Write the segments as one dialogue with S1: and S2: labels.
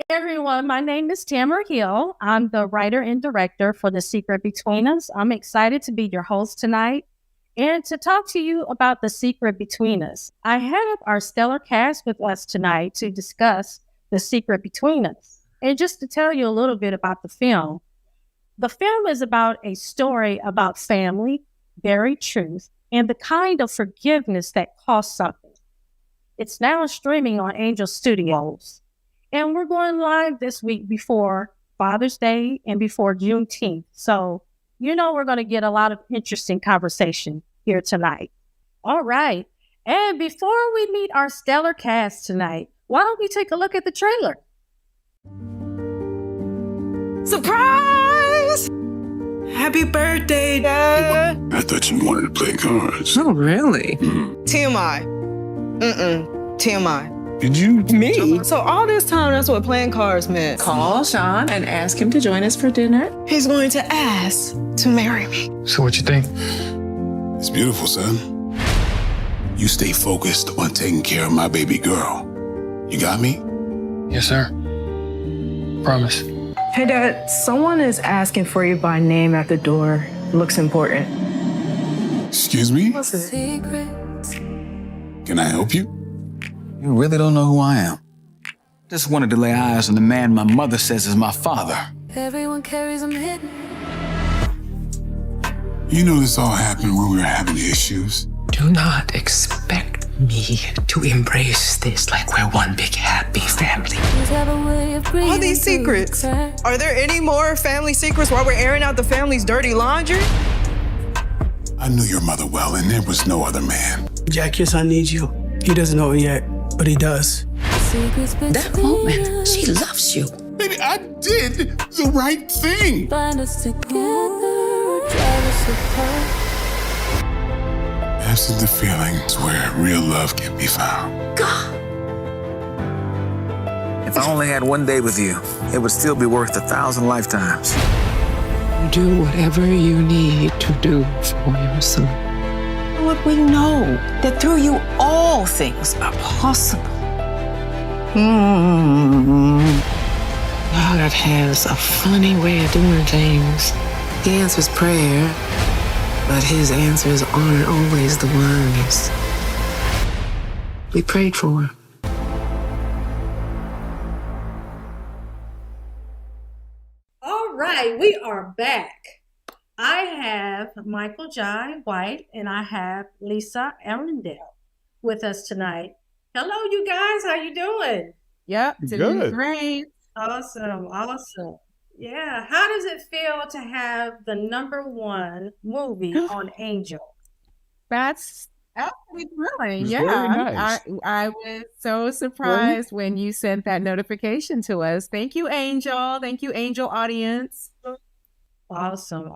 S1: everyone. My name is Tamara Hill. I'm the writer and director for The Secret Between Us. I'm excited to be your host tonight and to talk to you about The Secret Between Us. I have our stellar cast with us tonight to discuss The Secret Between Us. And just to tell you a little bit about the film is about a story about family, buried truth, and the kind of forgiveness that costs something. It's now streaming on Angel Studios. And we're going live this week before Father's Day and before Juneteenth. So, we're going to get a lot of interesting conversation here tonight. All right. And before we meet our stellar cast tonight, why don't we take a look at the trailer?
S2: Surprise! Happy birthday, Dad!
S3: I thought you wanted to play cards.
S4: Oh, really?
S2: TMI. TMI.
S3: Did you?
S4: Me?
S2: So all this time, that's what playing cards meant.
S4: Call Sean and ask him to join us for dinner.
S2: He's going to ask to marry me.
S3: So what you think? It's beautiful, son. You stay focused on taking care of my baby girl. You got me?
S5: Yes, sir. Promise.
S6: Hey, Dad, someone is asking for you by name at the door. Looks important.
S3: Excuse me?
S2: What's it?
S3: Can I help you?
S7: You really don't know who I am. Just wanted to lay eyes on the man my mother says is my father.
S8: Everyone carries them hidden.
S3: You know this all happened when we were having issues.
S5: Do not expect me to embrace this like we're one big happy family.
S2: All these secrets. Are there any more family secrets while we're airing out the family's dirty laundry?
S3: I knew your mother well, and there was no other man.
S9: Jack, your son needs you. He doesn't know it yet, but he does.
S5: That woman, she loves you.
S3: Baby, I did the right thing.
S8: Bind us together, drive us apart.
S3: Absent the feelings where real love can be found.
S5: God.
S7: If I only had one day with you, it would still be worth 1,000 lifetimes.
S5: Do whatever you need to do for your son.
S4: Lord, we know that through you all things are possible.
S5: God has a funny way of doing things.
S4: He answers prayer, but his answers aren't always the ones we prayed for.
S1: All right, we are back. I have Michael Jai White and I have Lisa Arundel with us tonight. Hello, you guys. How you doing?
S4: Yep,
S3: Good.
S4: Great.
S1: Awesome. Yeah. How does it feel to have the #1 movie on Angel?
S4: That's absolutely thrilling.
S3: It's
S4: Yeah,
S3: very nice.
S4: I was so surprised when you sent that notification to us. Thank you, Angel. Thank you, Angel audience.
S1: Awesome.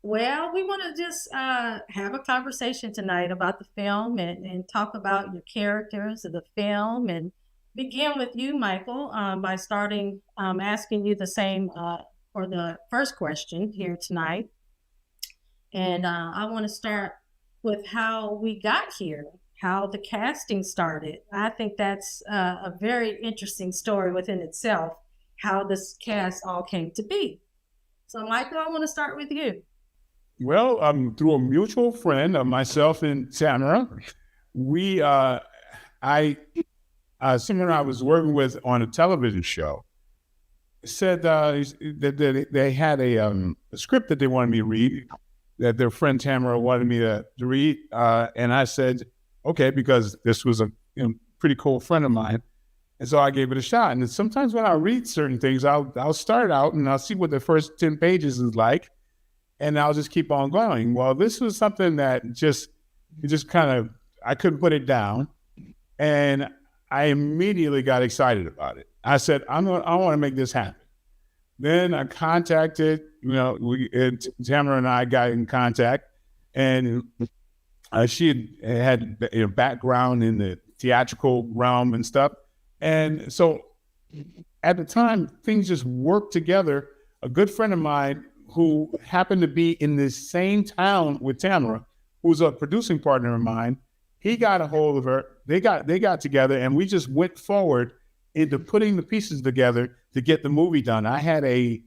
S1: Well, we want to just have a conversation tonight about the film and talk about your characters of the film and begin with you, Michael, by starting asking you the same for the first question here tonight. And I want to start with how we got here, how the casting started. I think that's a very interesting story within itself, how this cast all came to be. So, Michael, I want to start with you.
S10: Well, through a mutual friend of myself and Tamara, someone I was working with on a television show said that they had a script that they wanted me to read, that their friend Tamara wanted me to read, and I said, okay, because this was a pretty cool friend of mine. And so I gave it a shot. And sometimes when I read certain things, I'll start out and I'll see what the first 10 pages is like, and I'll just keep on going. Well, this was something that I couldn't put it down. And I immediately got excited about it. I said, I want to make this happen. Then I contacted, Tamara and I got in contact, and she had a background in the theatrical realm and stuff. And so at the time, things just worked together. A good friend of mine who happened to be in the same town with Tamara, who's a producing partner of mine, he got a hold of her. They got together, and we just went forward into putting the pieces together to get the movie done. I had a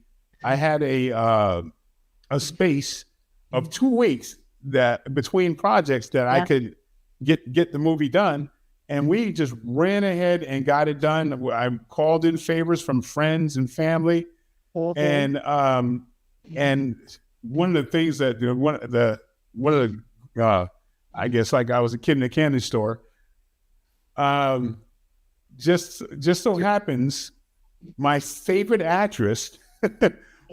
S10: space of 2 weeks that between projects that I could get the movie done. And we just ran ahead and got it done. I called in favors from friends and family. And one of the things that one of the I guess like I was a kid in a candy store. Just so happens my favorite actress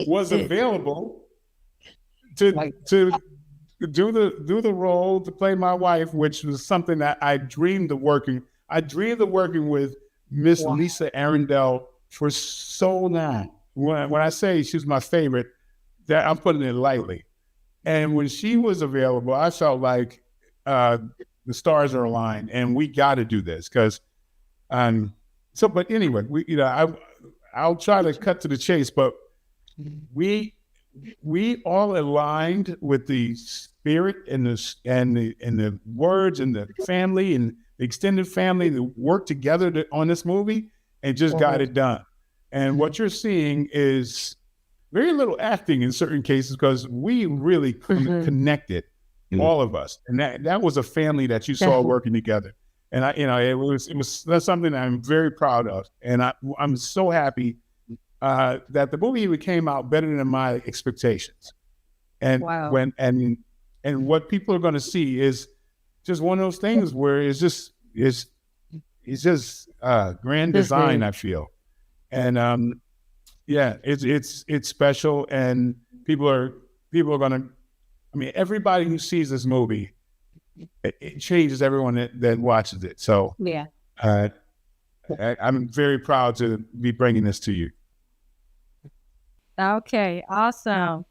S10: was available to do the role, to play my wife, which was something that I dreamed of working. I dreamed of working with Miss Lisa Arundel for so long. When I say she's my favorite, that I'm putting it lightly. And when she was available, I felt like the stars are aligned, and we got to do this because. But anyway, I'll try to cut to the chase. But we all aligned with the spirit and the words and the family and the extended family that worked together on this movie and just got it done. And what you're seeing is very little acting in certain cases because we really connected, all of us, and that was a family that you saw working together. And it was that's something I'm very proud of, and I'm so happy that the movie even came out better than my expectations. And and what people are going to see is just one of those things where it's just grand design, I feel, and it's special, and people are going to. I mean, everybody who sees this movie. It changes everyone that watches it. So I'm very proud to be bringing this to you.
S1: Okay, awesome.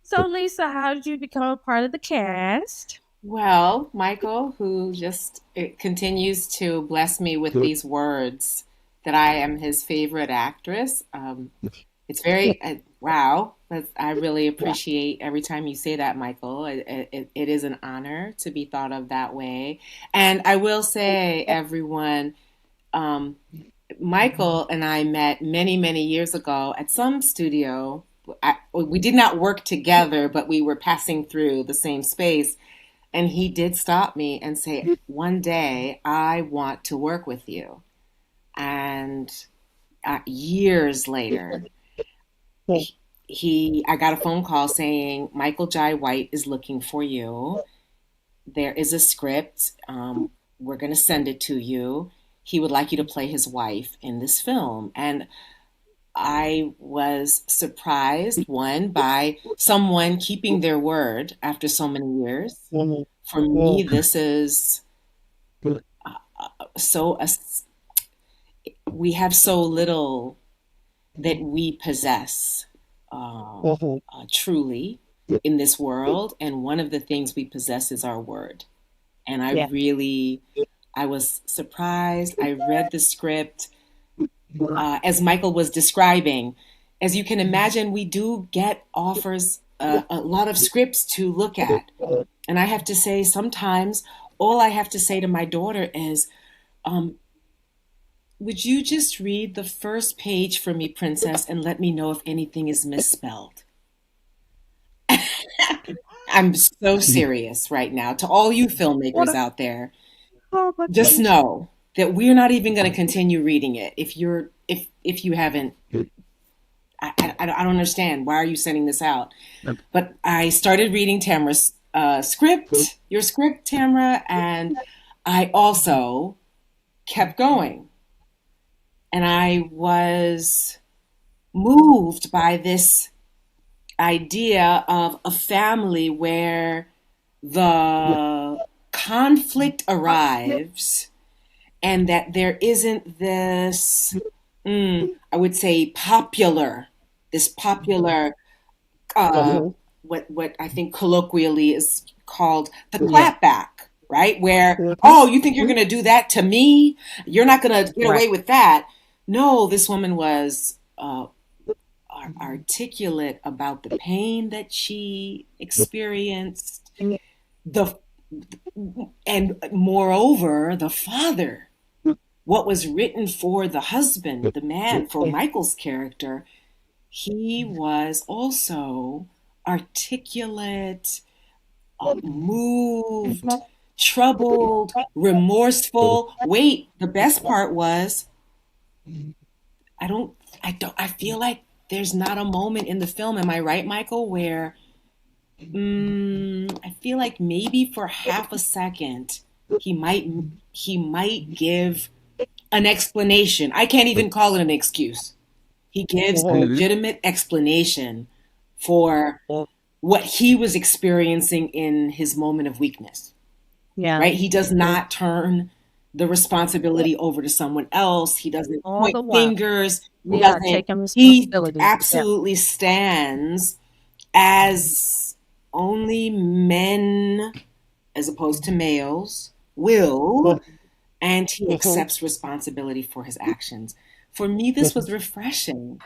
S1: So Lisa, how did you become a part of the cast?
S11: Well, Michael, who just continues to bless me with these words that I am his favorite actress. It's very, wow. I really appreciate every time you say that, Michael. It is an honor to be thought of that way. And I will say, everyone, Michael and I met many, many years ago at some studio. We did not work together, but we were passing through the same space. And he did stop me and say, one day I want to work with you. And years later, I got a phone call saying, Michael Jai White is looking for you. There is a script. We're going to send it to you. He would like you to play his wife in this film. And I was surprised, one, by someone keeping their word after so many years. For me, this is we have so little that we possess truly in this world. And one of the things we possess is our word. And I was surprised. I read the script. As Michael was describing, as you can imagine, we do get offers, a lot of scripts to look at. And I have to say, sometimes all I have to say to my daughter is, would you just read the first page for me, Princess, and let me know if anything is misspelled? I'm so serious right now. To all you filmmakers out there, just know that we're not even going to continue reading it. If you haven't, I don't understand. Why are you sending this out? But I started reading Tamara's your script, Tamara, and I also kept going. And I was moved by this idea of a family where the conflict arrives and that there isn't this, I would say, popular, what I think colloquially is called the clapback, right? Where, oh, you think you're going to do that to me? You're not going to get away with that. No, this woman was articulate about the pain that she experienced, and moreover, the father what was written for the husband, the man, for Michael's character, he was also articulate, moved, troubled, remorseful. Wait, the best part was, I feel like there's not a moment in the film, am I right, Michael, where I feel like maybe for half a second he might give an explanation. I can't even call it an excuse. He gives a legitimate explanation for what he was experiencing in his moment of weakness.
S1: Yeah.
S11: Right? He does not turn the responsibility over to someone else. He doesn't point fingers. He absolutely stands as only men, as opposed to males, will, and he accepts responsibility for his actions. For me, this was refreshing.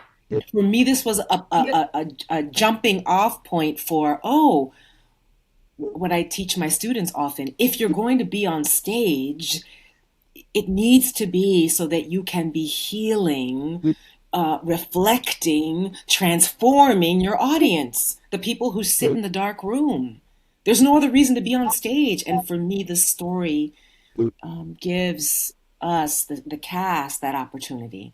S11: For me, this was a jumping off point for, what I teach my students often. If you're going to be on stage, it needs to be so that you can be healing, reflecting, transforming your audience, the people who sit in the dark room. There's no other reason to be on stage. And for me, this story gives us, the cast, that opportunity.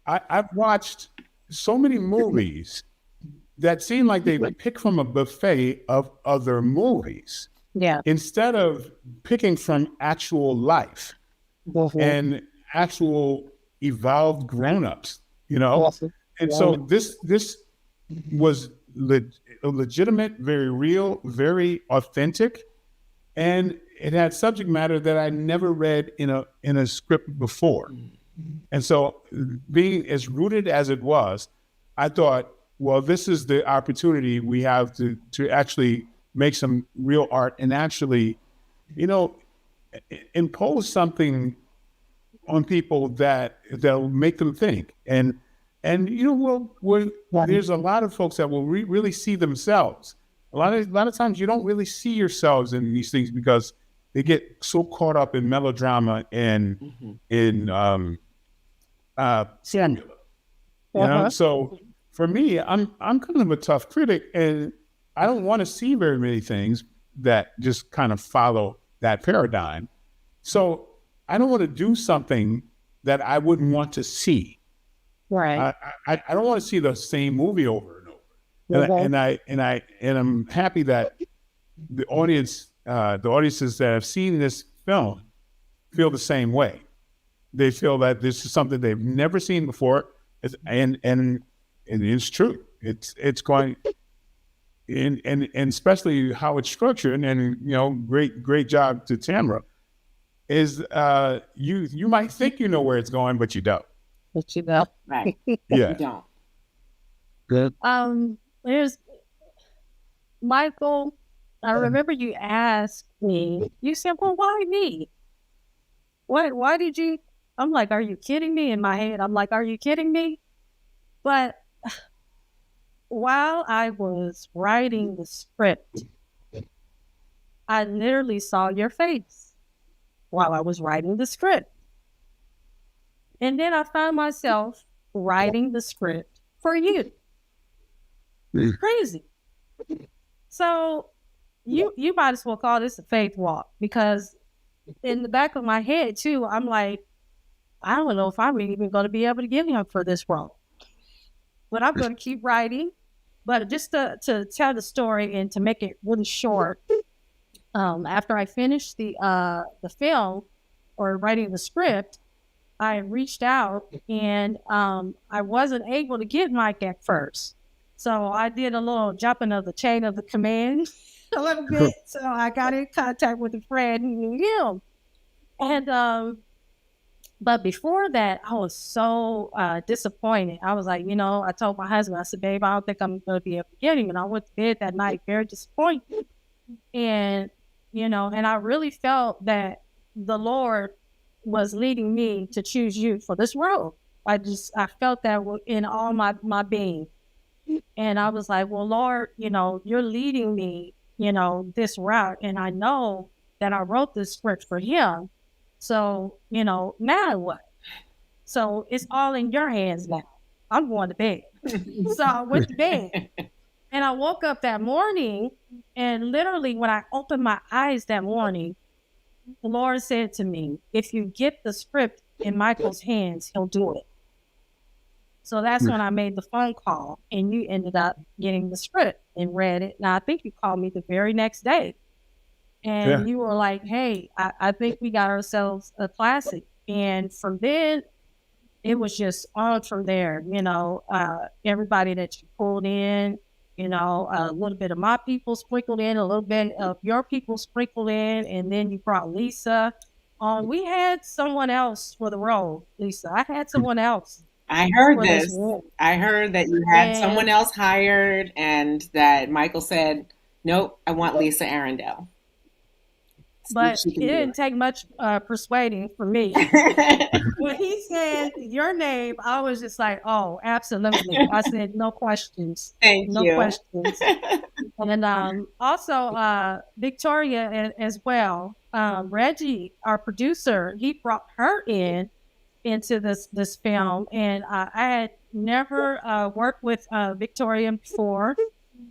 S10: I've watched so many movies that seem like they pick from a buffet of other movies.
S1: Yeah.
S10: Instead of picking from actual life and actual evolved grown-ups, you know? And so this was legitimate, very real, very authentic, and it had subject matter that I never read in a script before. And so being as rooted as it was, I thought, well, this is the opportunity we have to actually make some real art and actually, impose something on people that'll make them think. And there's a lot of folks that will really see themselves. A lot of times you don't really see yourselves in these things because they get so caught up in melodrama and in formula. You know? So for me, I'm kind of a tough critic, and I don't want to see very many things that just kind of follow that paradigm. So I don't want to do something that I wouldn't want to see.
S1: Right.
S10: I don't want to see the same movie over and over. And I'm happy that the audiences that have seen this film feel the same way. They feel that this is something they've never seen before, and it's true. It's going, and especially how it's structured, and great job to Tamara. Is you might think you know where it's going, but you don't.
S1: But you don't.
S11: Right.
S10: Yeah.
S11: You don't.
S7: Good.
S1: There's Michael. I remember you asked me. You said, "Well, why me? Why did you?" I'm like, "Are you kidding me?" In my head, I'm like, "Are you kidding me?" But while I was writing the script, I literally saw your face while I was writing the script. And then I found myself writing the script for you. Crazy. So you might as well call this a faith walk, because in the back of my head too, I'm like, I don't know if I'm even going to be able to get him for this role. But I'm going to keep writing. But just to tell the story and to make it really short, after I finished the film or writing the script, I reached out and I wasn't able to get Mike at first. So I did a little jumping of the chain of the command a little bit. So I got in contact with a friend who knew him. And but before that, I was so disappointed. I was like, I told my husband, I said, "Babe, I don't think I'm going to be able to get him." And I went to bed that night very disappointed. And, and I really felt that the Lord was leading me to choose you for this role. I felt that in all my being. And I was like, well, Lord, you're leading me, this route. And I know that I wrote this script for him. So, now what? So it's all in your hands now. I'm going to bed. So I went to bed. And I woke up that morning, and literally when I opened my eyes that morning, the Lord said to me, if you get the script in Michael's hands, he'll do it. So that's when I made the phone call, and you ended up getting the script and read it. Now, I think you called me the very next day. And you were like, hey, I think we got ourselves a classic. And from then, it was just on from there. Everybody that you pulled in, a little bit of my people sprinkled in, a little bit of your people sprinkled in, and then you brought Lisa on. We had someone else for the role, Lisa. I had someone else.
S11: I heard this. I heard that you had someone else hired, and that Michael said, nope, I want Lisa Arundel.
S1: But it didn't take much persuading for me. When he said your name, I was just like, oh, absolutely. I said, no questions.
S11: Thank you.
S1: No questions. And also Victoria as well. Reggie, our producer, he brought her into this film. And I had never worked with Victoria before.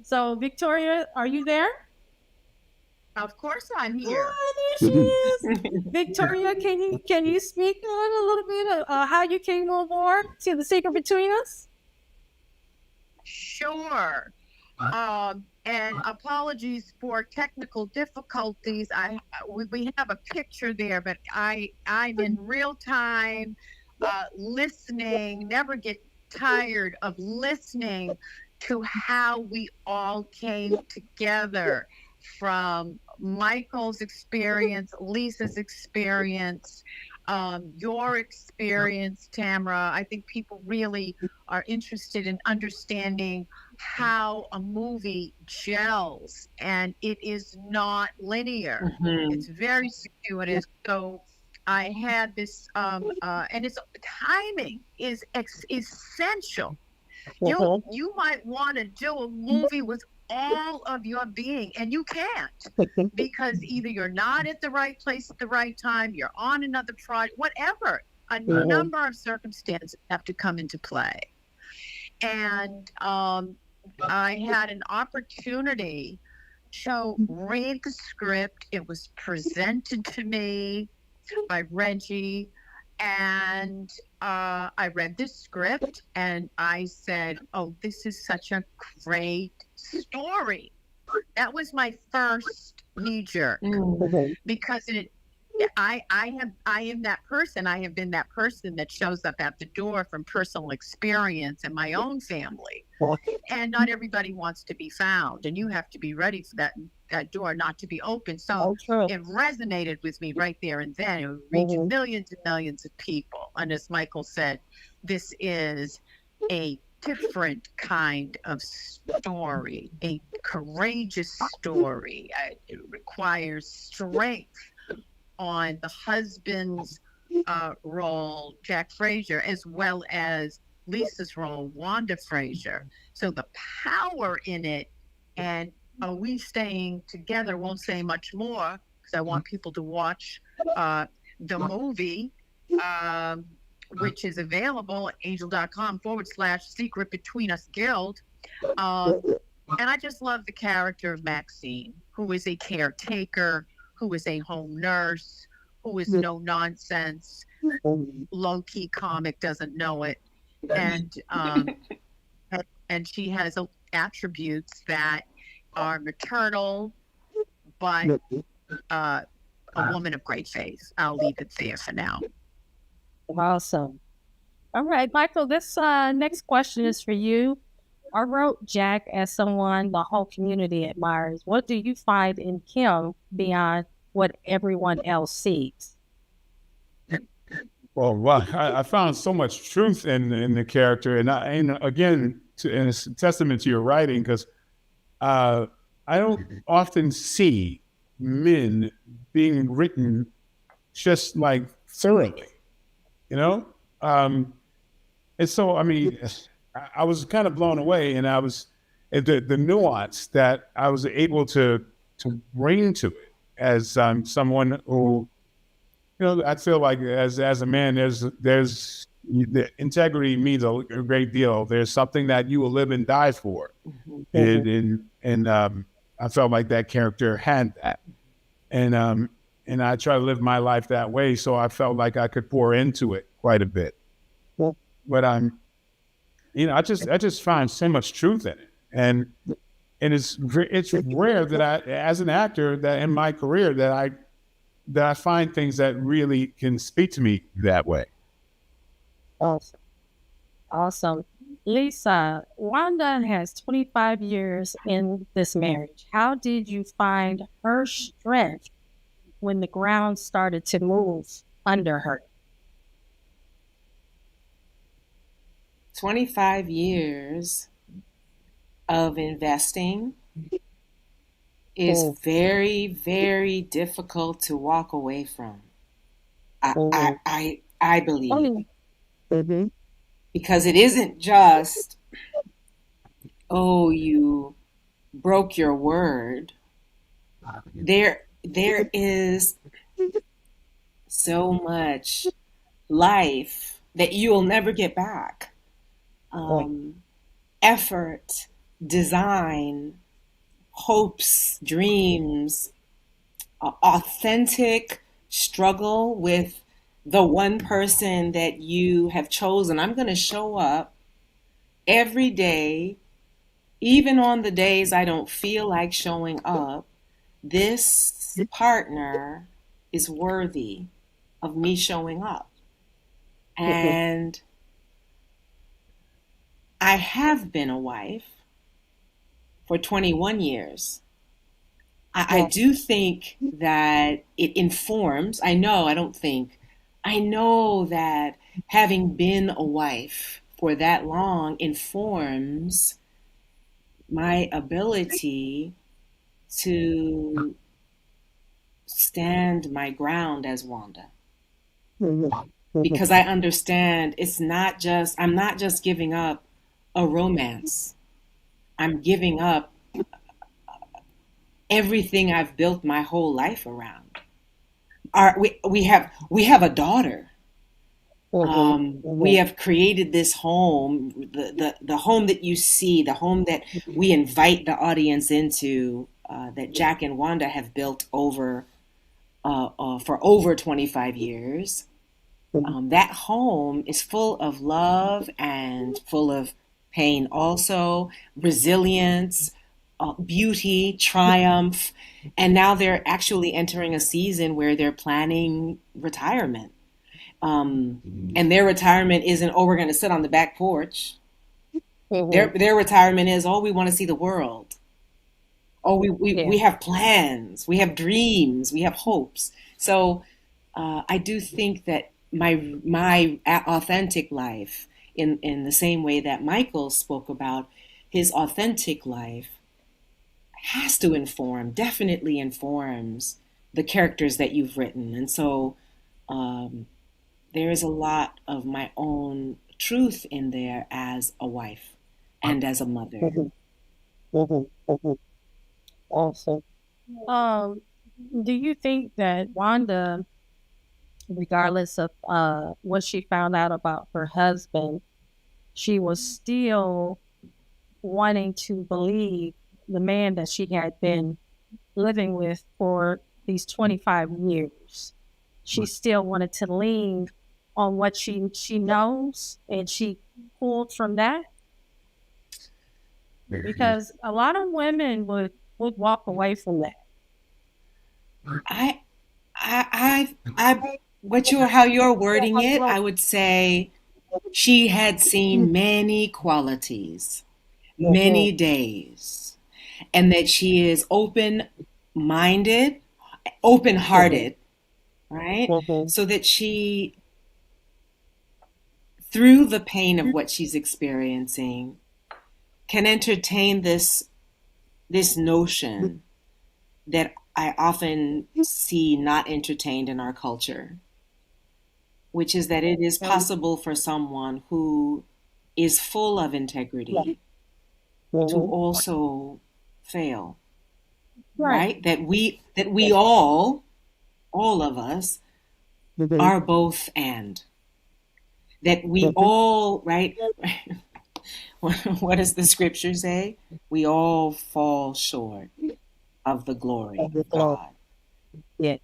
S1: So, Victoria, are you there?
S12: Of course I'm here.
S1: Oh, there she is. Victoria, can you speak on a little bit of how you came on board to The Secret Between Us?
S12: Sure. And apologies for technical difficulties. We have a picture there, but I'm in real time listening, never get tired of listening to how we all came together, from Michael's experience, Lisa's experience, your experience, Tamara. I think people really are interested in understanding how a movie gels, and it is not linear. It's very circuitous. So I had this, and it's timing is essential. You might want to do a movie with all of your being, and you can't, because either you're not at the right place at the right time, you're on another project, whatever. A number of circumstances have to come into play. And I had an opportunity to read the script. It was presented to me by Reggie, and I read this script and I said, oh, this is such a great story. That was my first knee jerk, because I am that person. I have been that person that shows up at the door from personal experience in my own family. And not everybody wants to be found, and you have to be ready for that door not to be open. So it resonated with me right there and then. It would reach millions and millions of people. And as Michael said, this is a different kind of story, a courageous story. It requires strength on the husband's role, Jack Frazier, as well as Lisa's role, Wanda Frazier. So the power in it, and are we staying together? Won't say much more, because I want people to watch the movie, which is available at angel.com/Secret Between Us Guild. And I just love the character of Maxine, who is a caretaker, who is a home nurse, who is no nonsense, low-key comic, doesn't know it. And she has attributes that are maternal, but a woman of great faith. I'll leave it there for now.
S1: Awesome. All right, Michael, this next question is for you. I wrote Jack as someone the whole community admires. What do you find in Kim beyond what everyone else sees?
S10: Well, I found so much truth in the character, and again, it's a testament to your writing, because I don't often see men being written just like thoroughly, and so I mean, I was kind of blown away, and I was the nuance that I was able to bring to it as someone who I feel like as a man, there's the integrity means a great deal. There's something that you will live and die for, and I felt like that character had that, and I try to live my life that way. So I felt like I could pour into it quite a bit, but I just find so much truth in it, and it's rare that I, as an actor, that in my career that I find things that really can speak to me that way.
S1: Awesome. Lisa, Wanda has 25 years in this marriage. How did you find her strength when the ground started to move under her?
S11: 25 years of investing is very, very difficult to walk away from. I believe. Because it isn't just, oh, you broke your word. There is so much life that you'll never get back. Effort, design, hopes, dreams, authentic struggle with the one person that you have chosen. I'm going to show up every day, even on the days I don't feel like showing up. This partner is worthy of me showing up. And I have been a wife for 21 years. I do think that it informs, I know that having been a wife for that long informs my ability to stand my ground as Wanda. Because I understand I'm not just giving up a romance. I'm giving up everything I've built my whole life around. We have a daughter. We have created this home, the home that you see, the home that we invite the audience into, that Jack and Wanda have built for over 25 years. That home is full of love and full of pain, also resilience, beauty, triumph. And now they're actually entering a season where they're planning retirement. And their retirement isn't, oh, we're going to sit on the back porch. Their retirement is, oh, we want to see the world. Oh, we have plans, we have dreams, we have hopes. So I do think that my authentic life, in the same way that Michael spoke about his authentic life, has to definitely informs the characters that you've written. And so there is a lot of my own truth in there as a wife and as a mother.
S1: Awesome. Do you think that Wanda, regardless of what she found out about her husband, she was still wanting to believe the man that she had been living with for these 25 years? She still wanted to lean on what she knows, and she pulled from that? Because a lot of women would walk away from that.
S11: How you're wording it, I would say she had seen many qualities, many days, and that she is open-minded, open-hearted, right? So that she, through the pain of what she's experiencing, can entertain this notion that I often see not entertained in our culture, which is that it is possible for someone who is full of integrity to also fail, right? That we all of us are both and. That we all, right? What does the scripture say? We all fall short of the glory of God.
S1: Yes.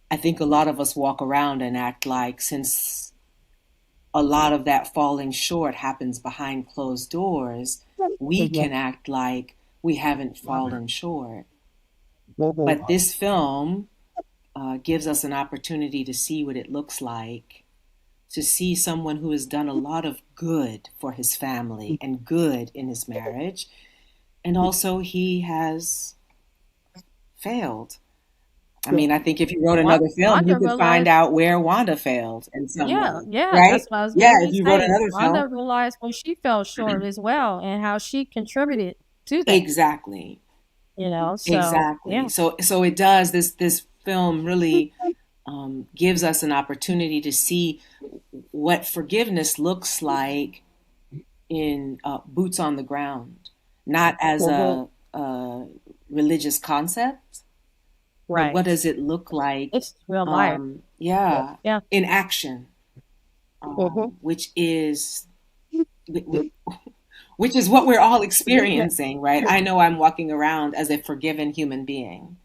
S11: I think a lot of us walk around and act like, since a lot of that falling short happens behind closed doors, we can act like we haven't fallen short. But this film gives us an opportunity to see what it looks like, to see someone who has done a lot of good for his family and good in his marriage. And also he has failed. I mean, I think if you wrote another film, you could find out where Wanda failed in some way.
S1: Yeah,
S11: right?
S1: that's what I was
S11: If you wrote another
S1: Wanda
S11: film.
S1: realized when she fell short as well, and how she contributed to that.
S11: Exactly.
S1: So
S11: Exactly.
S1: yeah.
S11: So it does, this film really gives us an opportunity to see what forgiveness looks like in boots on the ground, not as a religious concept,
S1: Right.
S11: but what does it look like?
S1: It's real life.
S11: Yeah,
S1: Yeah.
S11: in action, which is what we're all experiencing, right? I know I'm walking around as a forgiven human being,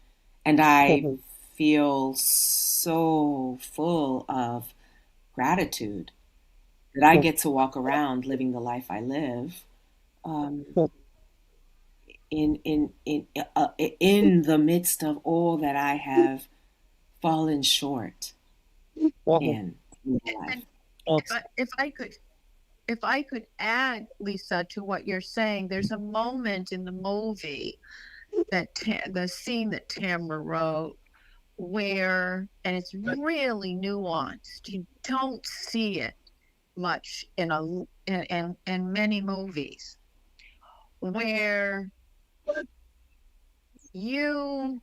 S11: and I feel so full of gratitude that I get to walk around living the life I live, in the midst of all that I have fallen short in life.
S12: But if I could add, Lisa, to what you're saying, there's a moment in the movie that the scene that Tamara wrote where, and it's really nuanced. You don't see it much in many movies, where you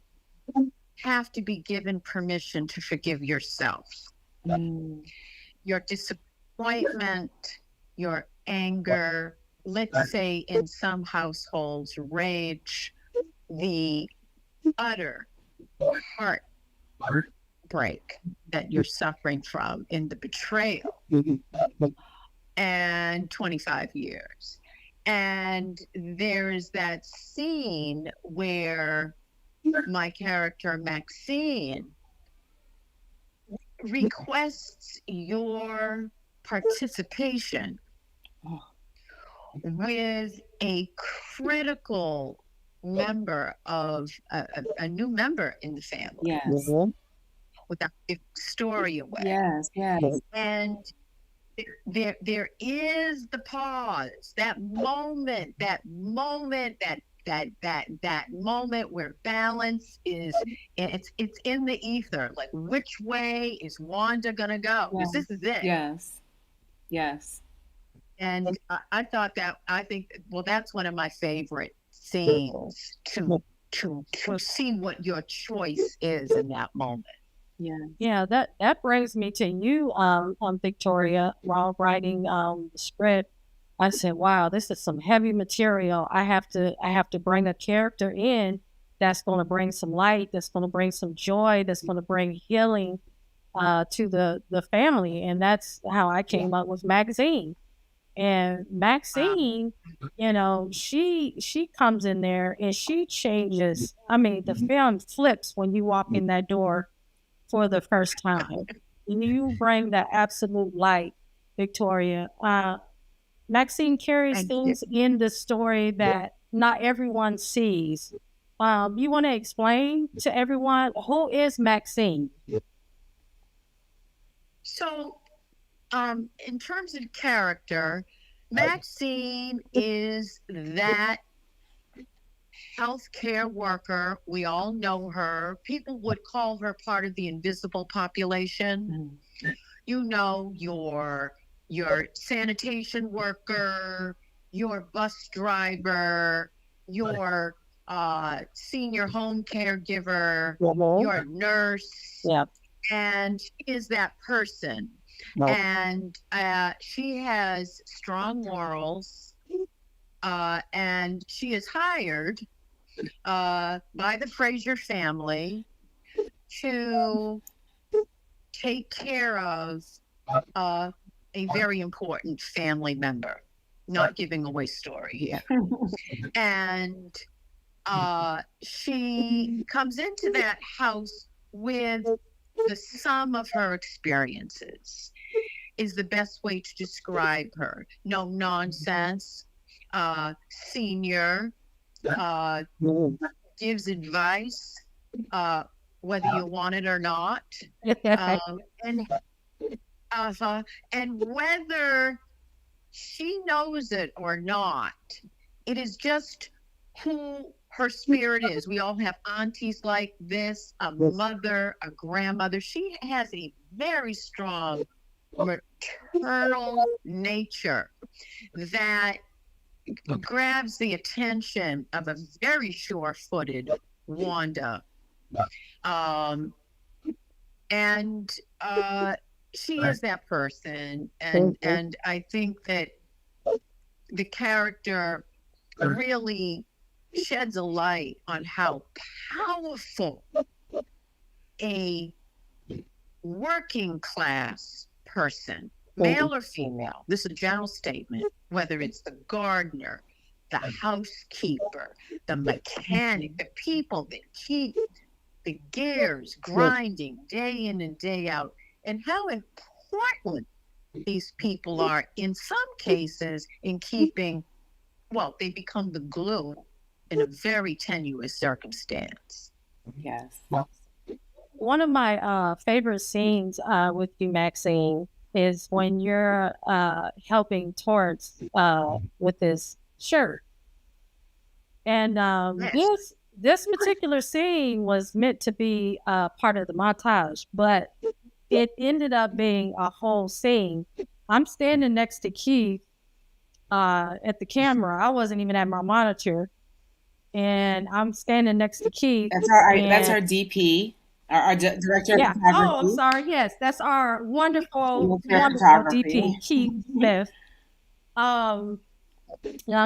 S12: have to be given permission to forgive yourself. Your disappointment, your anger, let's say in some households, rage, the utter heartbreak that you're suffering from in the betrayal, and 25 years. And there's that scene where my character Maxine requests your participation with a critical member of a new member in the family.
S11: Yes.
S12: Without giving the story away.
S11: Yes.
S12: And there is the pause, that moment where balance is, it's in the ether. Like, which way is Wanda gonna go? Because this is it.
S11: Yes.
S12: And I think that's one of my favorite scenes, to see what your choice is in that moment.
S1: Yeah, that brings me to you, Victoria. While writing the script, I said, "Wow, this is some heavy material. I have to bring a character in that's going to bring some light, that's going to bring some joy, that's going to bring healing to the family." And that's how I came up with Maxine. And Maxine, she comes in there and she changes. I mean, the film flips when you walk in that door for the first time. You bring that absolute light, Victoria. Maxine carries things in the story that not everyone sees. You want to explain to everyone, who is Maxine?
S12: So, in terms of character, Maxine is that healthcare worker. We all know her. People would call her part of the invisible population. Your sanitation worker, your bus driver, your senior home caregiver, your nurse. And she is that person. And she has strong morals, and she is hired by the Fraser family to take care of a very important family member. Not giving away story here. And she comes into that house with the sum of her experiences, is the best way to describe her. No nonsense, senior, gives advice, whether you want it or not. And whether she knows it or not, it is just who her spirit is. We all have aunties like this, a mother, a grandmother. She has a very strong maternal nature that grabs the attention of a very sure-footed Wanda. She is that person, and I think that the character really sheds a light on how powerful a working class person, male or female, this is a general statement, whether it's the gardener, the housekeeper, the mechanic, the people that keep the gears grinding day in and day out, and how important these people are in some cases in keeping, well, they become the glue in a very tenuous circumstance.
S11: Yes.
S1: One of my favorite scenes with you, Maxine, is when you're helping Torrance with his shirt. And this particular scene was meant to be part of the montage, but it ended up being a whole scene. I'm standing next to Keith at the camera. I wasn't even at my monitor. And I'm standing next to Keith.
S11: That's our DP, our director of photography.
S1: Oh, I'm sorry. Yes, that's our wonderful DP, Keith Smith. I'm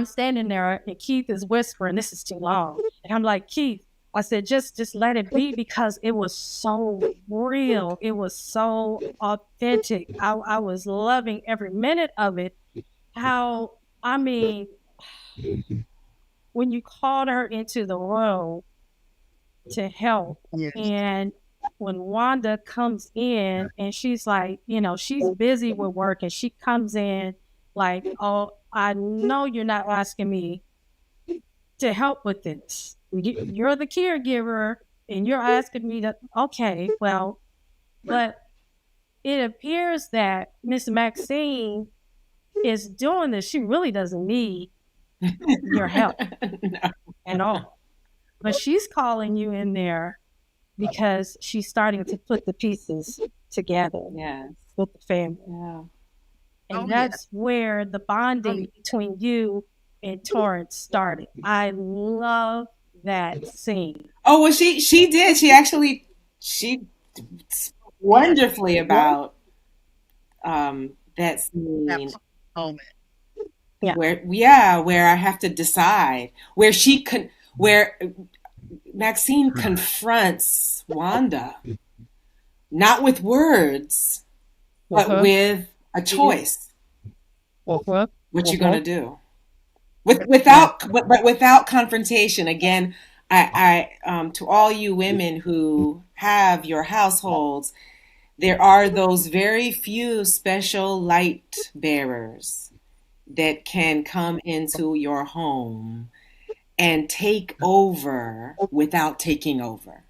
S1: standing there, and Keith is whispering, "This is too long." And I'm like, "Keith," I said, just let it be, because it was so real. It was so authentic. I was loving every minute of it. How, I mean, when you called her into the room to help, and when Wanda comes in and she's like, she's busy with work, and she comes in like, "Oh, I know you're not asking me to help with this. You're the caregiver, and you're asking me to," okay, well, but it appears that Miss Maxine is doing this. She really doesn't need your help at all. But she's calling you in there because she's starting to put the pieces together with the family.
S11: Yeah.
S1: And that's where the bonding between you and Torrance started. I love that scene.
S11: Oh, well, she did. She spoke wonderfully about that scene.
S12: That moment.
S11: Where I have to decide, where Maxine confronts Wanda, not with words, but with a choice. What you gonna do? Without confrontation. Again, I to all you women who have your households, there are those very few special light bearers that can come into your home and take over without taking over,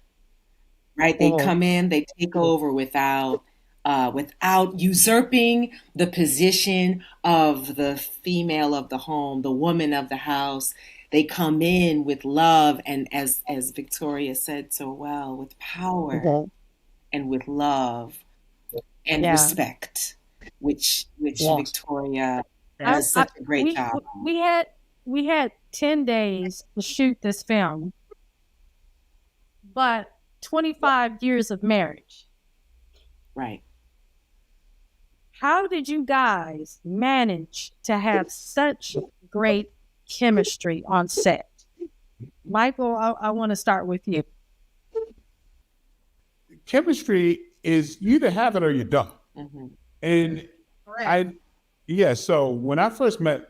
S11: right? They come in, they take over without usurping the position of the female of the home, the woman of the house. They come in with love, and as Victoria said so well, with power and with love and respect, which Victoria does such a great job.
S1: We had 10 days to shoot this film, but 25 years of marriage.
S11: Right.
S1: How did you guys manage to have such great chemistry on set? Michael, I want to start with you.
S10: Chemistry is you either have it or you don't.
S11: Mm-hmm.
S10: And so when I first met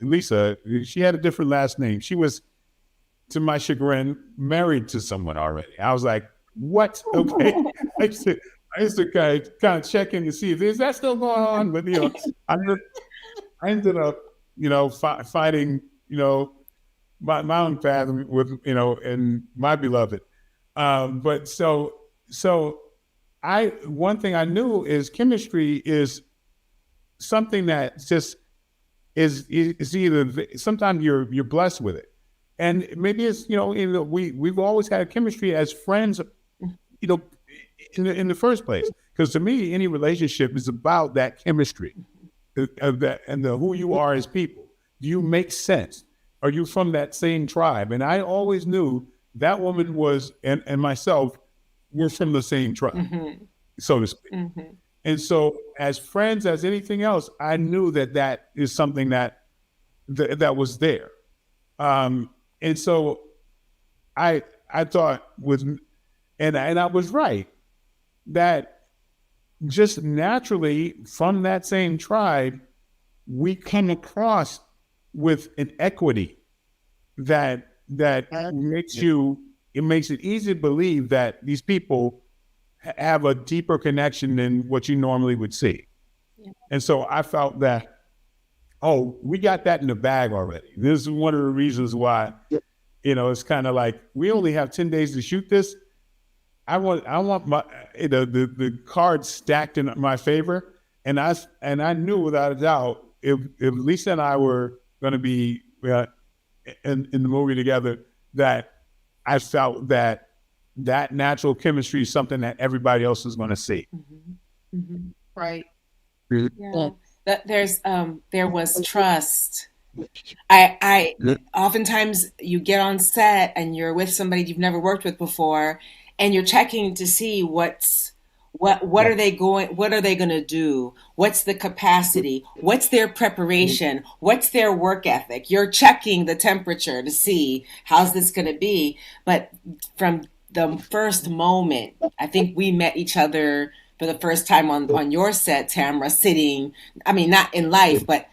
S10: Lisa, she had a different last name. She was, to my chagrin, married to someone already. I was like, what? Okay. I used to kind of check in to see if is that still going on, but I ended up, finding, my own path with, and my beloved. But one thing I knew is chemistry is something that just is either sometimes you're blessed with it, and maybe it's we've always had chemistry as friends, in the first place. Because to me, any relationship is about that chemistry of that and who you are as people. Do you make sense? Are you from that same tribe? And I always knew that woman was and myself were from the same tribe, so to speak. Mm-hmm. And so, as friends, as anything else, I knew that is something that was there. And so, I thought and I was right that just naturally from that same tribe, we come across with an equity that makes it easy to believe that these people have a deeper connection than what you normally would see. Yeah. And so I felt that, we got that in the bag already. This is one of the reasons why, it's kind of like, we only have 10 days to shoot this. I want my the cards stacked in my favor. And I knew without a doubt, if Lisa and I were going to be in the movie together, that I felt that natural chemistry is something that everybody else is going to see.
S11: Mm-hmm. Mm-hmm.
S12: Right.
S11: Yeah. There was trust. I oftentimes you get on set and you're with somebody you've never worked with before, and you're checking to see what are they going to do? What's the capacity? What's their preparation? What's their work ethic? You're checking the temperature to see how's this going to be. But from the first moment, I think we met each other for the first time on your set, Tamara, sitting, not in life, but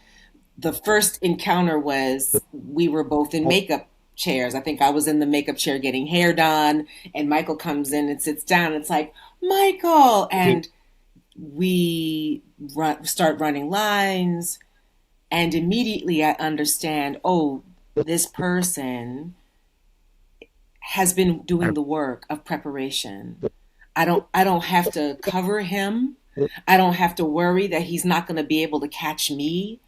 S11: the first encounter was we were both in makeup chairs. I think I was in the makeup chair getting hair done, and Michael comes in and sits down. It's like, Michael, and we start running lines, and immediately I understand, this person has been doing the work of preparation. I don't have to cover him. I don't have to worry that he's not going to be able to catch me.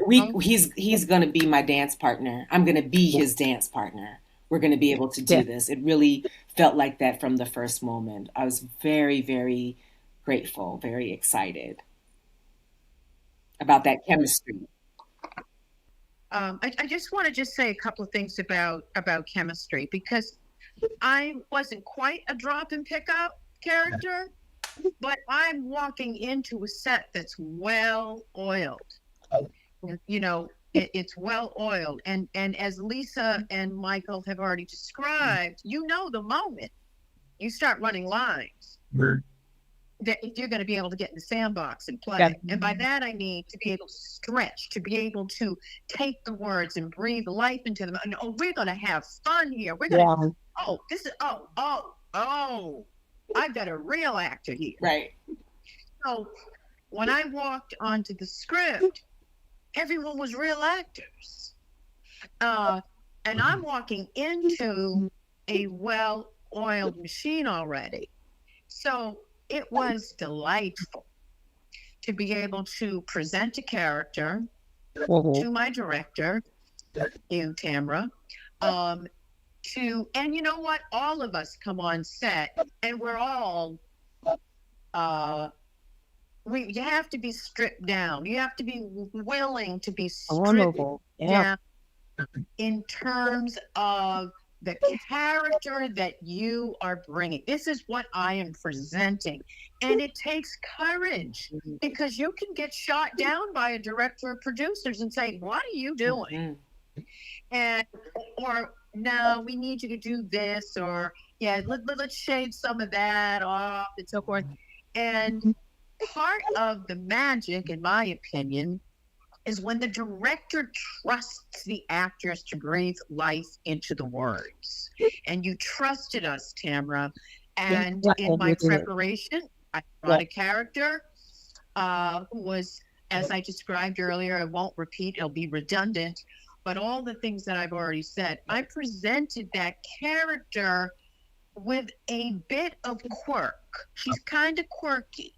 S11: He's going to be my dance partner. I'm going to be his dance partner. We're going to be able to do this. It really felt like that from the first moment. I was very, very grateful, very excited about that chemistry.
S12: I just want to say a couple of things about chemistry, because I wasn't quite a drop and pick up character, but I'm walking into a set that's well oiled. It's well oiled, and as Lisa and Michael have already described, the moment you start running lines, that you're going to be able to get in the sandbox and play. Yeah. And by that I mean to be able to stretch, to be able to take the words and breathe life into them. And we're going to have fun here. We're going to I've got a real actor here.
S11: Right.
S12: So when I walked onto the script, everyone was real actors. And I'm walking into a well-oiled machine already. So it was delightful to be able to present a character to my director, you, Tamara, and you know what? All of us come on set, and we're all, you have to be stripped down. You have to be willing to be stripped down in terms of the character that you are bringing. This is what I am presenting. And it takes courage, because you can get shot down by a director or producers and say, what are you doing? Mm-hmm. Or no, we need you to do this, or, let's shave some of that off and so forth. And part of the magic, in my opinion, is when the director trusts the actors to breathe life into the words. And you trusted us, Tamara. And in my preparation, I brought a character who was, as I described earlier, I won't repeat, it'll be redundant, but all the things that I've already said, I presented that character with a bit of quirk. She's kind of quirky.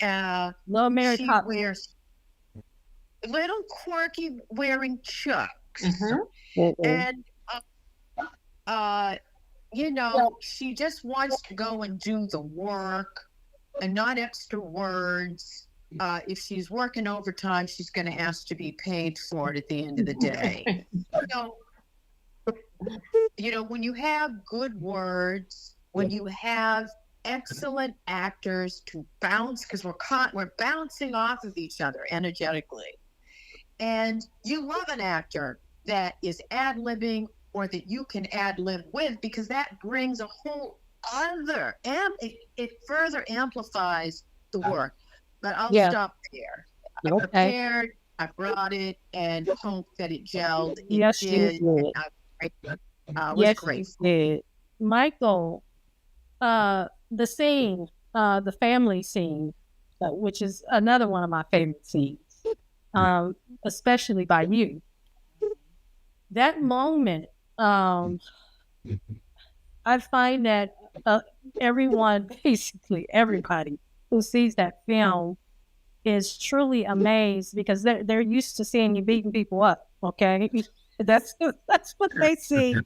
S1: Little Mary
S12: she
S1: Poppins.
S12: wears little quirky wearing chucks. And you know, she just wants to go and do the work and not extra words. If she's working overtime, she's going to ask to be paid for it at the end of the day. You know, when you have good words, when you have excellent actors to bounce, because we're bouncing off of each other energetically, and you love an actor that is ad-libbing or that you can ad-lib with, because that brings a whole other, it further amplifies the work. But I'll stop there. I prepared, I brought it, and hope that it gelled.
S1: Yes, you did.
S12: Was great.
S1: You did. Michael, the scene, the family scene, which is another one of my favorite scenes, especially by you. That moment, I find that everyone, basically everybody who sees that film is truly amazed, because they're used to seeing you beating people up. Okay, that's what they see.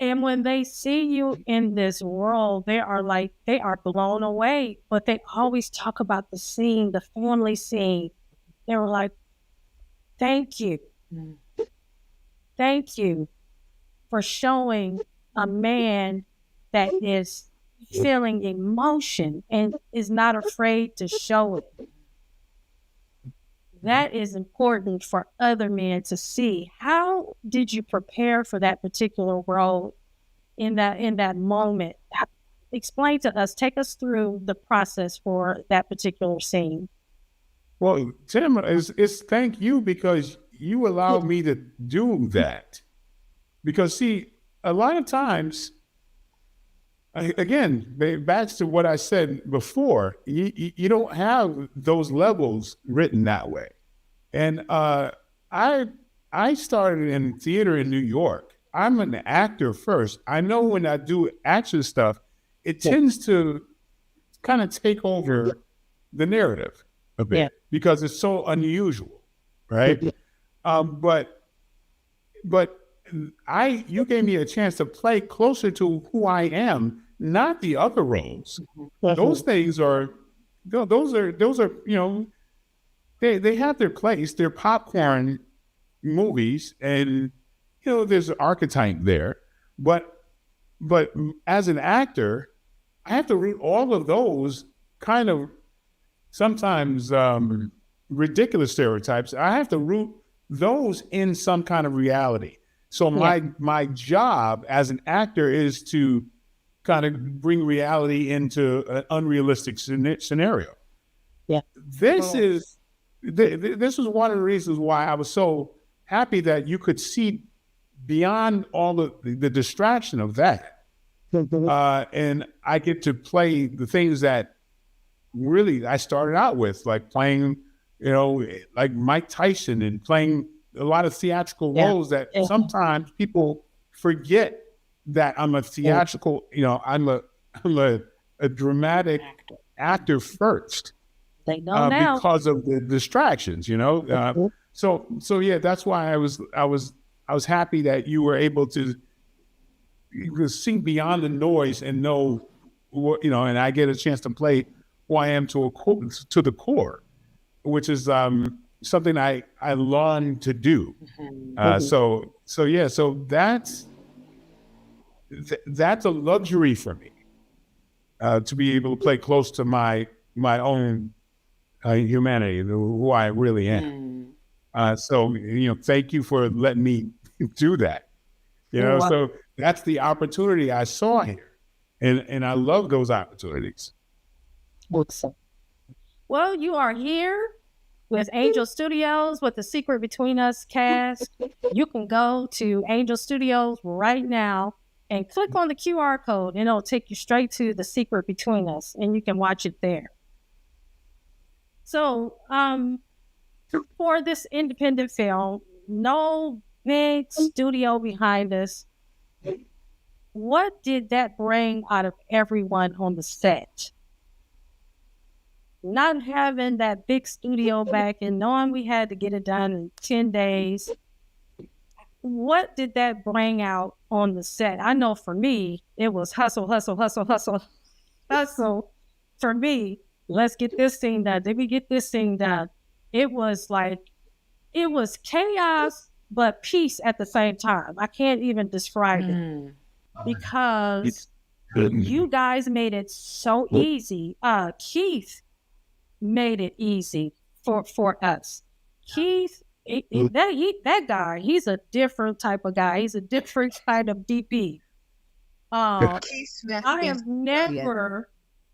S1: And when they see you in this world, they are blown away. But they always talk about the scene, the family scene. They were like, "Thank you, thank you for showing a man that is feeling emotion and is not afraid to show it." That is important for other men to see. How did you prepare for that particular role in that moment? Explain to us, take us through the process for that particular scene.
S10: Well, Tim, it's thank you, because you allowed me to do that. Because see, a lot of times, again, back to what I said before, you don't have those levels written that way. And I started in theater in New York. I'm an actor first. I know when I do action stuff, it tends to kind of take over the narrative a bit because it's so unusual, right? But you gave me a chance to play closer to who I am, not the other roles. Those things are, those are, you know, they have their place. They're popcorn movies, and you know, there's an archetype there. But as an actor, I have to read all of those kind of sometimes ridiculous stereotypes. I have to root those in some kind of reality. So my job as an actor is to kind of bring reality into an unrealistic scenario.
S1: Yeah.
S10: This is one of the reasons why I was so happy that you could see beyond all of the distraction of that. And I get to play the things that really I started out with, like playing, you know, like Mike Tyson, and playing a lot of theatrical roles that sometimes people forget that I'm a theatrical, you know, I'm a dramatic actor first.
S1: They know now
S10: because of the distractions, you know. So yeah, that's why I was happy that you were able to see beyond the noise and know what, you know, and I get a chance to play who I am to the core, which is something I learned to do. So that's a luxury for me, to be able to play close to my own humanity, who I really am. So, you know, thank you for letting me do that. You know, so that's the opportunity I saw here. And I love those opportunities.
S1: Well, you are here with Angel Studios with the Secret Between Us cast. You can go to Angel Studios right now and click on the QR code, and it'll take you straight to the Secret Between Us, and you can watch it there. So, for this independent film, no big studio behind us, what did that bring out of everyone on the set? Not having that big studio back and knowing we had to get it done in 10 days, what did that bring out on the set? I know for me, it was hustle, hustle, hustle, hustle, hustle. For me, let's get this thing done. Did we get this thing done? It was chaos, but peace at the same time. I can't even describe it because you guys made it so easy. Keith made it easy for us. Keith, that guy, he's a different type of guy. He's a different kind of DP.
S12: Keith Smith.
S1: I have never,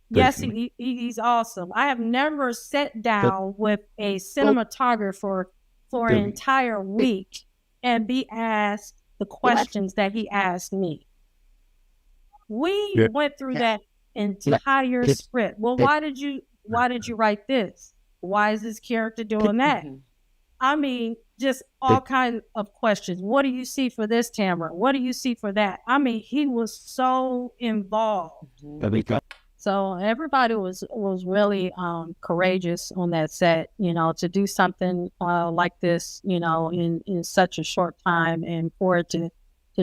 S1: yes, he's awesome. I have never sat down with a cinematographer for an entire week and be asked the questions that he asked me. We went through that entire script. Well, why did you write this? Why is this character doing that? I mean, just all kinds of questions. What do you see for this, Tamara? What do you see for that? I mean, he was so involved. So everybody was really courageous on that set, to do something like this, in such a short time, and for it to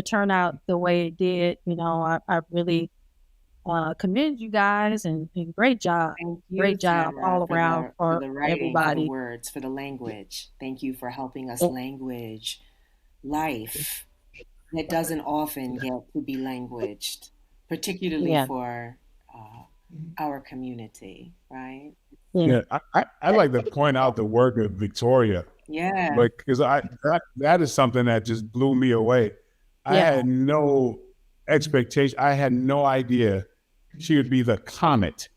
S1: turn out the way it did. I really commend you guys, and great job. Great job all around for
S11: the writing,
S1: everybody.
S11: for the words, for the language. Thank you for helping us language life that doesn't often get to be languaged, particularly for our community, right?
S10: Yeah, I like to point out the work of Victoria.
S11: Yeah,
S10: because that is something that just blew me away. I had no expectation. I had no idea she would be the comet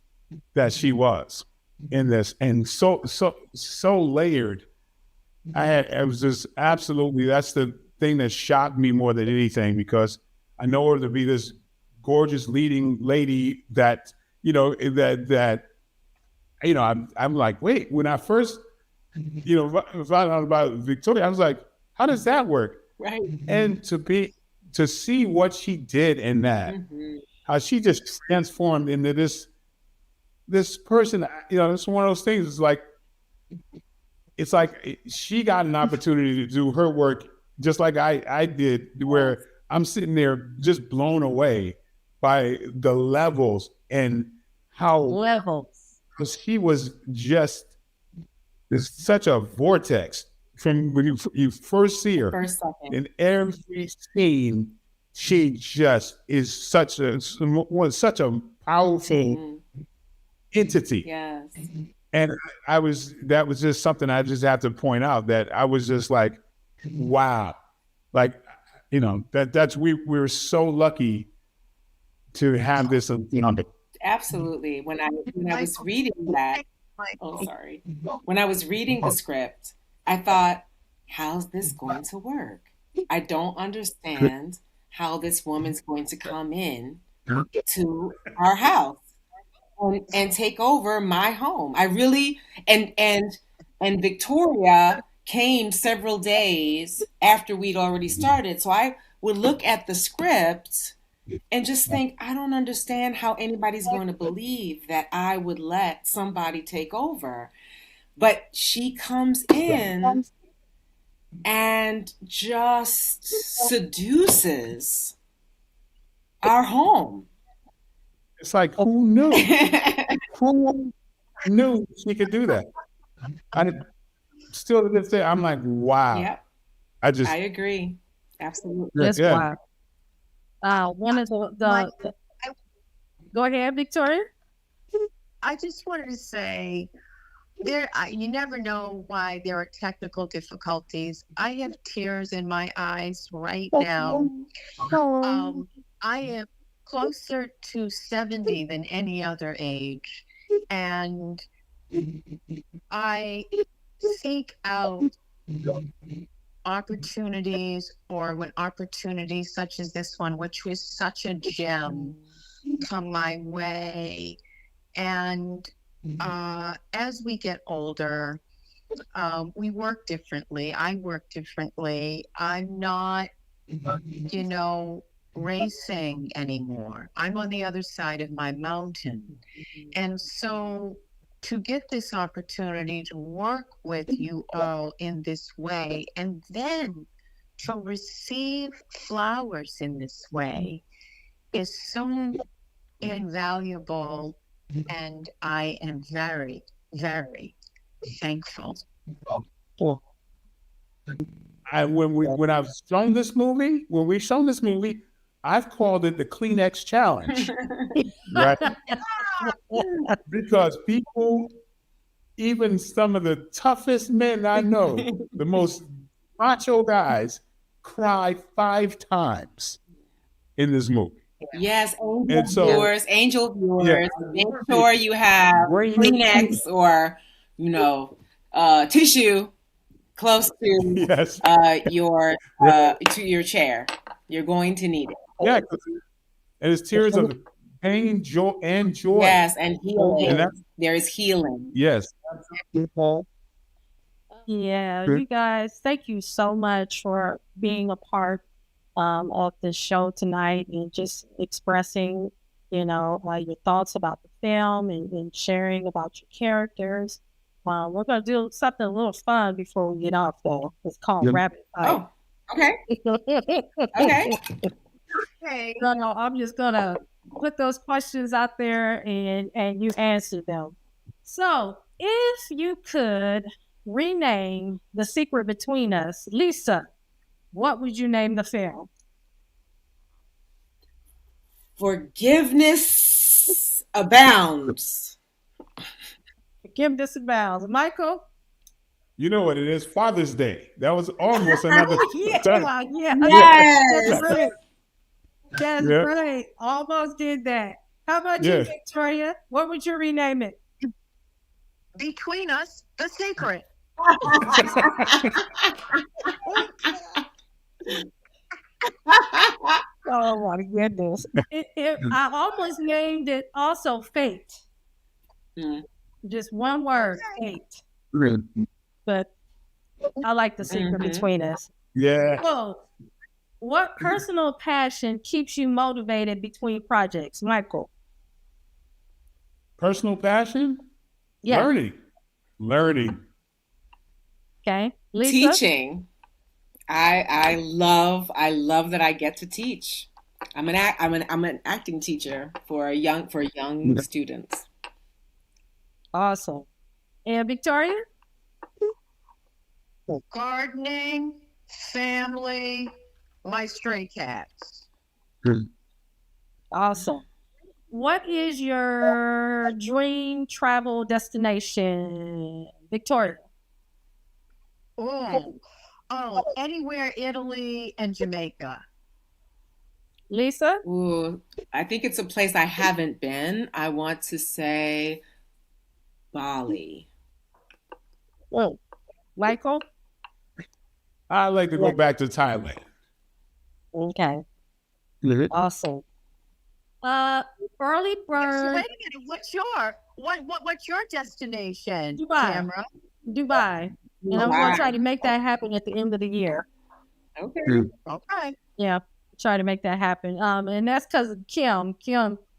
S10: that she was in this, and so layered. It was just absolutely, that's the thing that shocked me more than anything, because I know her to be this gorgeous leading lady that I'm like, wait, when I first found out about Victoria, I was like, how does that work?
S11: Right.
S10: And to see what she did in that, how she just transformed into this person, it's one of those things. It's like she got an opportunity to do her work just like I did, where I'm sitting there just blown away by the levels and how because she was just such a vortex from when you first see her. In every scene, she just is such a powerful entity.
S11: Yes.
S10: And that was just something I just have to point out, that I was just like, wow. Like, we were so lucky to have this.
S11: Absolutely. When I was reading that, when I was reading the script, I thought, how's this going to work? I don't understand how this woman's going to come in to our house and take over my home. I really, and Victoria came several days after we'd already started. So I would look at the script and just think, I don't understand how anybody's going to believe that I would let somebody take over. But she comes in and just seduces our home.
S10: It's like, who knew? Who knew she could do that? I still to this day, I'm like, wow.
S11: Yep. I agree. Absolutely.
S1: That's wow. One of the go ahead, Victoria.
S12: I just wanted to say, You never know why there are technical difficulties. I have tears in my eyes right now. I am closer to 70 than any other age, and I seek out opportunities, or when opportunities such as this one, which was such a gem, come my way. And as we get older, we work differently. I work differently. I'm not, racing anymore. I'm on the other side of my mountain. And so to get this opportunity to work with you all in this way, and then to receive flowers in this way, is so invaluable. And I am very, very thankful.
S10: When I've shown this movie, I've called it the Kleenex Challenge, right? Because people, even some of the toughest men I know, the most macho guys, cry 5 times in this movie.
S11: Yes, angel viewers, make sure you have Kleenex or, tissue close to your chair. You're going to need it.
S10: Yeah, and it's tears of pain, joy.
S11: Yes, and healing. There is healing.
S10: Yes.
S1: Yeah, you guys, thank you so much for being a part of this show tonight and just expressing, your thoughts about the film and sharing about your characters. We're going to do something a little fun before we get off, though. It's called Rapid Fire.
S11: Oh, okay.
S1: Okay. So I'm just going to put those questions out there and you answer them. So if you could rename The Secret Between Us, Lisa, what would you name the film?
S11: Forgiveness Abounds.
S1: Forgiveness Abounds. Michael?
S10: You know what it is? Father's Day. That was almost another.
S1: Yes. That's great. Almost did that. How about you, Victoria? What would you rename it?
S12: Between Us, The Secret.
S1: Oh my goodness. I almost named it also Fate. Just one word, Fate. But I like The Secret Between Us.
S10: Yeah.
S1: So, what personal passion keeps you motivated between projects, Michael?
S10: Personal passion?
S1: Yeah.
S10: Learning.
S1: Okay. Lisa?
S11: Teaching. I love that I get to teach. I'm an acting teacher for young students.
S1: Awesome. And Victoria?
S12: Gardening, family, my stray cats.
S1: Awesome. What is your dream travel destination, Victoria?
S12: Oh, anywhere Italy and Jamaica.
S1: Lisa?
S11: Ooh, I think it's a place I haven't been. I want to say Bali.
S1: Oh, Michael?
S10: I'd like to go back to Thailand.
S1: Okay. Awesome. Early bird.
S12: Wait a minute. What's your destination,
S1: Dubai.
S12: Tamara?
S1: Dubai. And I'm going to try to make that happen at the end of the year.
S12: Okay.
S1: Yeah, try to make that happen. And that's because of Kim,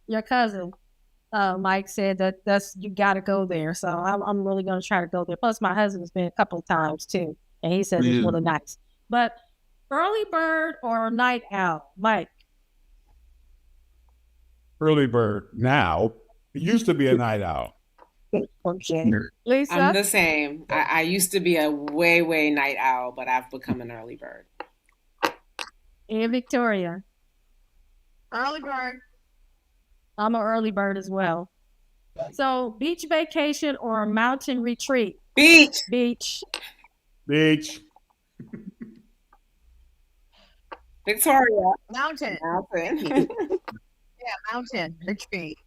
S1: your cousin. Mike said that's you got to go there. So I'm really going to try to go there. Plus, my husband's been a couple of times too, and he said it's really nice. But early bird or night owl, Mike?
S10: Early bird. Now, it used to be a night owl.
S1: Okay. Lisa?
S11: I'm the same. I used to be a way night owl, but I've become an early bird.
S1: And Victoria?
S12: Early bird.
S1: I'm an early bird as well. So, beach vacation or mountain retreat?
S11: Beach.
S1: Beach.
S10: Beach.
S11: Victoria.
S12: Mountain.
S11: Mountain.
S12: Yeah, mountain retreat.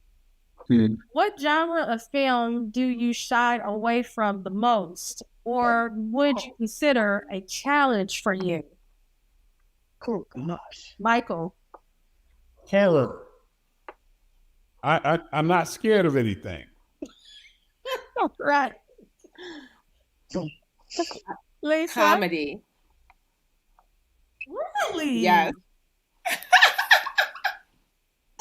S1: What genre of film do you shy away from the most, or would you consider a challenge for you?
S12: Oh gosh.
S1: Michael.
S9: Caleb.
S10: I'm not scared of anything.
S1: Right. Lisa.
S11: Comedy.
S1: Really?
S11: Yes.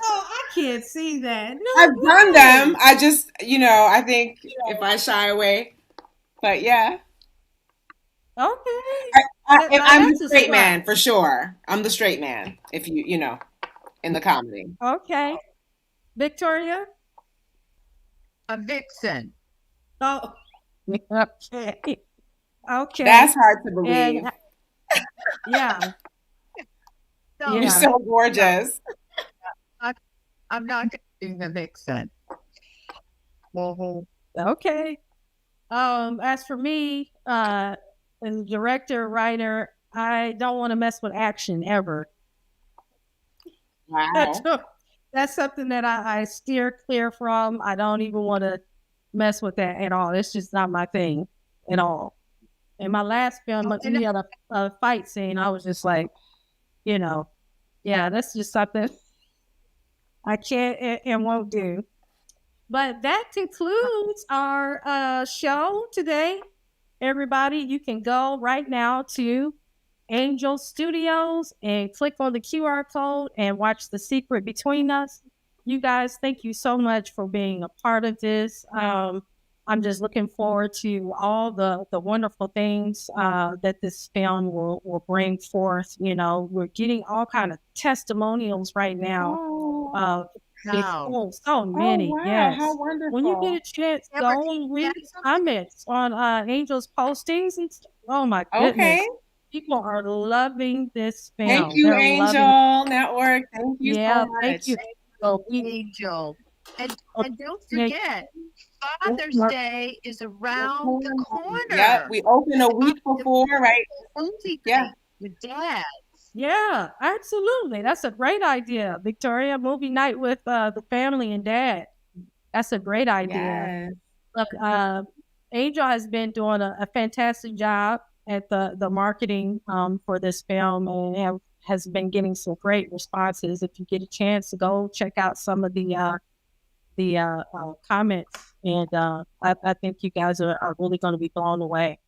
S1: Oh, I can't see that. No,
S11: I've done them. I just, I think if I shy away, but yeah.
S1: Okay.
S11: I'm the straight man for sure. I'm the straight man. If you in the comedy.
S1: Okay. Victoria?
S12: A vixen.
S1: Oh. Okay. Okay.
S11: That's hard to believe.
S1: And, yeah.
S12: No,
S11: You're so gorgeous.
S12: I'm not doing the vixen.
S1: Okay. As for me, as a director, writer, I don't want to mess with action ever.
S11: Wow.
S1: That's something that I steer clear from. I don't even want to mess with that at all. It's just not my thing at all. In my last film, we had a fight scene. I was just like, yeah, that's just something I can't and won't do. But that concludes our show today. Everybody, you can go right now to Angel Studios and click on the QR code and watch The Secret Between Us. You guys, thank you so much for being a part of this. I'm just looking forward to all the wonderful things that this film will bring forth. We're getting all kind of testimonials right now.
S12: Wow.
S1: So many.
S11: wow.
S1: Yes.
S11: How wonderful.
S1: When you get a chance, go and read comments on Angel's postings and stuff. Oh my goodness.
S11: Okay.
S1: People are loving this film.
S11: Thank you,
S1: They're
S11: Angel Network. Thank you so much.
S1: Thank you. So
S12: Angel. And don't forget, Father's Day is around the corner.
S11: Yeah, we open a week before, right?
S12: Yeah. With Dad.
S1: Yeah, absolutely. That's a great idea. Victoria, movie night with the family and Dad. That's a great idea.
S11: Yes.
S1: Look, Angel has been doing a fantastic job at the marketing for this film and has been getting some great responses. If you get a chance to go check out some of the comments, and I think you guys are really going to be blown away.